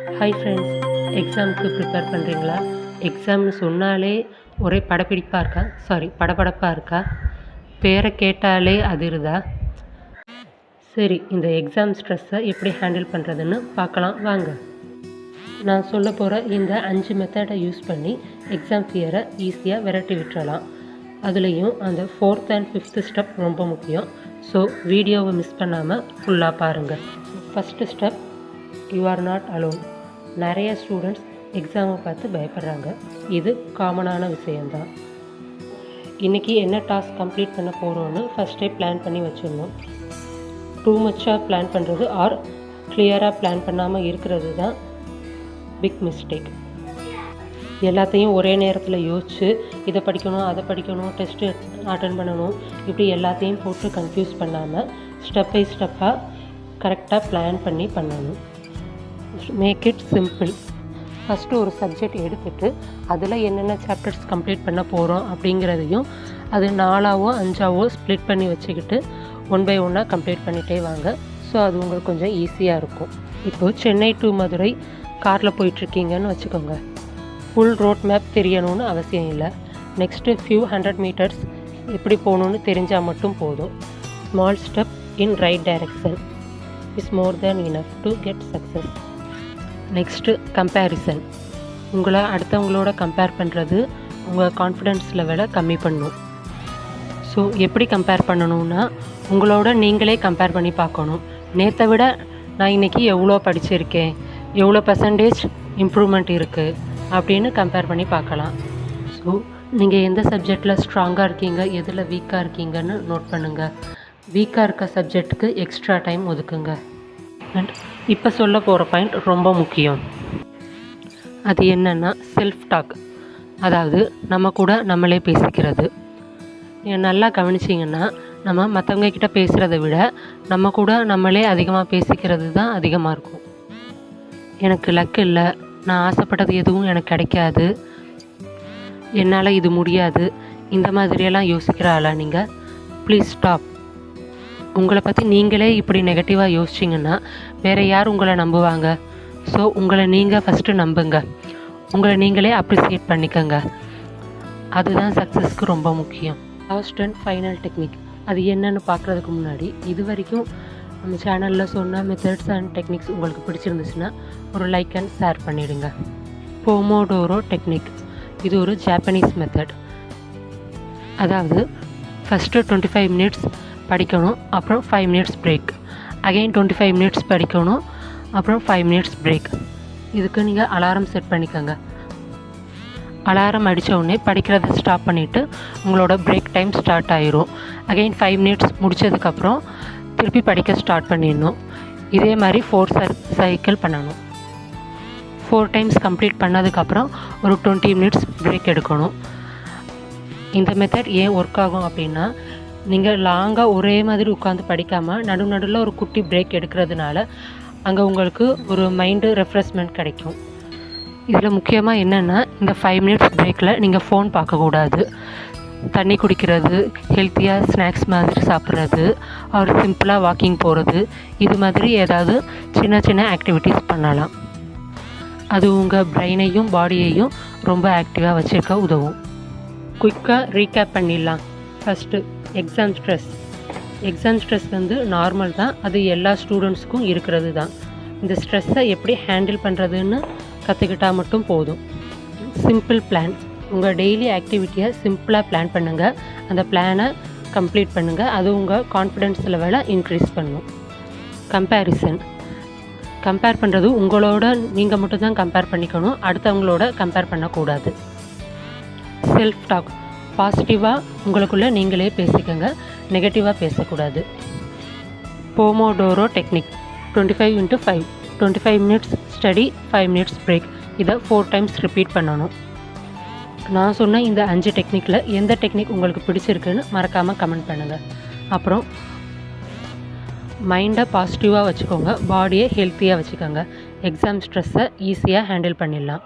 Hi friends, எக்ஸாமுக்கு prepare பண்ணுறீங்களா? எக்ஸாம்னு சொன்னாலே ஒரே படபடப்பாக இருக்கா? பேரை கேட்டாலே அதிருதா? சரி, இந்த எக்ஸாம் ஸ்ட்ரெஸ்ஸை எப்படி ஹேண்டில் பண்ணுறதுன்னு பார்க்கலாம் வாங்க. நான் சொல்ல போகிற இந்த 5 மெத்தடை யூஸ் பண்ணி எக்ஸாம் ஃபியரை ஈஸியாக விரட்டி விட்டுறலாம். அதுலேயும் அந்த 4th and 5th ஸ்டெப் ரொம்ப முக்கியம். ஸோ வீடியோவை மிஸ் பண்ணாமல் ஃபுல்லாக பாருங்கள். First step, you are not alone. நிறைய ஸ்டூடெண்ட்ஸ் எக்ஸாமை பார்த்து பயப்படுறாங்க. இது காமனான விஷயந்தான். இன்றைக்கி என்ன டாஸ்க் கம்ப்ளீட் பண்ண போகிறோன்னு ஃபஸ்ட்டே பிளான் பண்ணி வச்சிடணும். டூ மச்சாக பிளான் பண்ணுறது ஆர் கிளியராக பிளான் பண்ணாமல் இருக்கிறது தான் பிக் மிஸ்டேக். எல்லாத்தையும் ஒரே நேரத்தில் யோசித்து இதை படிக்கணும், அதை படிக்கணும், டெஸ்ட்டு அட்டன் பண்ணணும், இப்படி எல்லாத்தையும் போட்டு கன்ஃபியூஸ் பண்ணாமல் ஸ்டெப் பை ஸ்டெப்பாக கரெக்டாக பிளான் பண்ணி பண்ணணும். Make it simple. ஃபஸ்ட்டு ஒரு சப்ஜெக்ட் எடுத்துகிட்டு அதில் என்னென்ன சாப்டர்ஸ் கம்ப்ளீட் பண்ண போகிறோம் அப்படிங்கிறதையும் அது 4ஆவோ 5ஆவோ ஸ்ப்ளிட் பண்ணி வச்சுக்கிட்டு 1 by 1 கம்ப்ளீட் பண்ணிகிட்டே வாங்க. ஸோ அது உங்களுக்கு கொஞ்சம் ஈஸியாக இருக்கும். இப்போது சென்னை டு மதுரை காரில் போயிட்டுருக்கீங்கன்னு வச்சுக்கோங்க. ஃபுல் ரோட் மேப் தெரியணும்னு அவசியம் இல்லை. நெக்ஸ்ட்டு ஃபியூ 100 meters எப்படி போகணுன்னு தெரிஞ்சால் மட்டும் போதும். Small step in right direction is more than enough to get success. Next comparison. உங்களை அடுத்தவங்களோட கம்பேர் பண்ணுறது உங்கள் கான்ஃபிடென்ஸ் லெவலை கம்மி பண்ணும். ஸோ எப்படி கம்பேர் பண்ணணுன்னா, உங்களோட நீங்களே கம்பேர் பண்ணி பார்க்கணும். நேற்றை விட நான் இன்றைக்கி எவ்வளோ படிச்சிருக்கேன், எவ்வளோ % இம்ப்ரூவ்மெண்ட் இருக்குது அப்படின்னு கம்பேர் பண்ணி பார்க்கலாம். ஸோ நீங்கள் எந்த சப்ஜெக்டில் ஸ்ட்ராங்காக இருக்கீங்க, எதில் வீக்காக இருக்கீங்கன்னு நோட் பண்ணுங்கள். வீக்காக இருக்க சப்ஜெக்ட்டுக்கு எக்ஸ்ட்ரா டைம் ஒதுக்குங்க. அண்ட் இப்போ சொல்ல போகிற பாயிண்ட் ரொம்ப முக்கியம். அது என்னென்னா செல்ஃப் டாக். அதாவது நம்ம கூட நம்மளே பேசிக்கிறது. நீங்கள் நல்லா கவனிச்சிங்கன்னா, நம்ம மற்றவங்க கிட்ட பேசுகிறத விட நம்ம கூட நம்மளே அதிகமாக பேசிக்கிறது தான் அதிகமாக இருக்கும். எனக்கு லக் இல்லை, நான் ஆசைப்பட்டது எதுவும் எனக்கு கிடைக்காது, என்னால் இது முடியாது, இந்த மாதிரியெல்லாம் யோசிக்கிற ஆளா நீங்கள்? Please stop. உங்களை பற்றி நீங்களே இப்படி நெகட்டிவாக யோசிச்சிங்கன்னா வேறு யார் உங்களை நம்புவாங்க? ஸோ உங்களை நீங்கள் ஃபஸ்ட்டு நம்புங்க. உங்களை நீங்களே அப்ரிசியேட் பண்ணிக்கோங்க. அதுதான் சக்ஸஸ்க்கு ரொம்ப முக்கியம். லாஸ்ட் அண்ட் ஃபைனல் டெக்னிக் அது என்னன்னு பார்க்குறதுக்கு முன்னாடி, இது வரைக்கும் நம்ம சேனலில் சொன்ன மெத்தட்ஸ் அண்ட் டெக்னிக்ஸ் உங்களுக்கு பிடிச்சிருந்துச்சுன்னா ஒரு லைக் அண்ட் ஷேர் பண்ணிவிடுங்க. போமோடோரோ டெக்னிக் இது ஒரு ஜாப்பனீஸ் மெத்தட். அதாவது ஃபஸ்ட்டு 25 minutes படிக்கணும், அப்புறம் 5 minutes பிரேக், அகைன் 25 minutes படிக்கணும், அப்புறம் 5 minutes பிரேக். இதுக்கு நீங்கள் அலாரம் செட் பண்ணிக்கோங்க. அலாரம் அடித்த உடனே படிக்கிறத ஸ்டாப் பண்ணிவிட்டு உங்களோட பிரேக் டைம் ஸ்டார்ட் ஆயிரும். அகைன் 5 minutes முடித்ததுக்கப்புறம் திருப்பி படிக்க ஸ்டார்ட் பண்ணிடணும். இதே மாதிரி 4 cycle பண்ணணும். 4 times கம்ப்ளீட் பண்ணதுக்கப்புறம் ஒரு 20 minutes பிரேக் எடுக்கணும். இந்த மெத்தட் ஏன் ஒர்க் ஆகும் அப்படின்னா, நீங்கள் லாங்காக ஒரே மாதிரி உட்காந்து படிக்காமல் நடுவில் ஒரு குட்டி பிரேக் எடுக்கிறதுனால அங்கே உங்களுக்கு ஒரு மைண்டு ரெஃப்ரெஷ்மெண்ட் கிடைக்கும். இதில் முக்கியமாக என்னென்னா, இந்த 5 minutes பிரேக்கில் நீங்கள் ஃபோன் பார்க்கக்கூடாது. தண்ணி குடிக்கிறது, ஹெல்த்தியாக ஸ்நாக்ஸ் மாதிரி சாப்பிட்றது, ஒரு சிம்பிளாக வாக்கிங் போகிறது, இது மாதிரி ஏதாவது சின்ன சின்ன ஆக்டிவிட்டீஸ் பண்ணலாம். அது உங்கள் பிரெயினையும் பாடியையும் ரொம்ப ஆக்டிவாக வச்சுருக்க உதவும். குயிக்காக ரீகேப் பண்ணிடலாம். First exam stress. Exam stress normal தான், அது எல்லா ஸ்டூடெண்ட்ஸ்க்கும் இருக்கிறது தான். இந்த ஸ்ட்ரெஸ்ஸை எப்படி ஹேண்டில் பண்ணுறதுன்னு கற்றுக்கிட்டால் மட்டும் போதும். Simple plan. உங்கள் டெய்லி ஆக்டிவிட்டியை சிம்பிளாக பிளான் பண்ணுங்கள். அந்த பிளானை கம்ப்ளீட் பண்ணுங்கள். அது உங்கள் கான்ஃபிடென்ஸ் லெவலை இன்க்ரீஸ் பண்ணும். கம்பேரிசன். கம்பேர் பண்ணுறது உங்களோட நீங்கள் மட்டும்தான் கம்பேர் பண்ணிக்கணும், அடுத்தவங்களோட கம்பேர் பண்ணக்கூடாது. Self talk. பாசிட்டிவாக உங்களுக்குள்ளே நீங்களே பேசிக்கோங்க, நெகட்டிவாக பேசக்கூடாது. Pomodoro technique 25x5 25 minutes study, 5 minutes break. இதை 4 times ரிப்பீட் பண்ணணும். நான் சொன்ன இந்த 5 டெக்னிக்கில் எந்த டெக்னிக் உங்களுக்கு பிடிச்சிருக்குன்னு மறக்காமல் கமெண்ட் பண்ணுங்கள். அப்புறம் மைண்டை பாசிட்டிவாக வச்சுக்கோங்க, பாடியை ஹெல்த்தியாக வச்சுக்கோங்க. எக்ஸாம் ஸ்ட்ரெஸ்ஸை ஈஸியாக ஹேண்டில் பண்ணிடலாம்.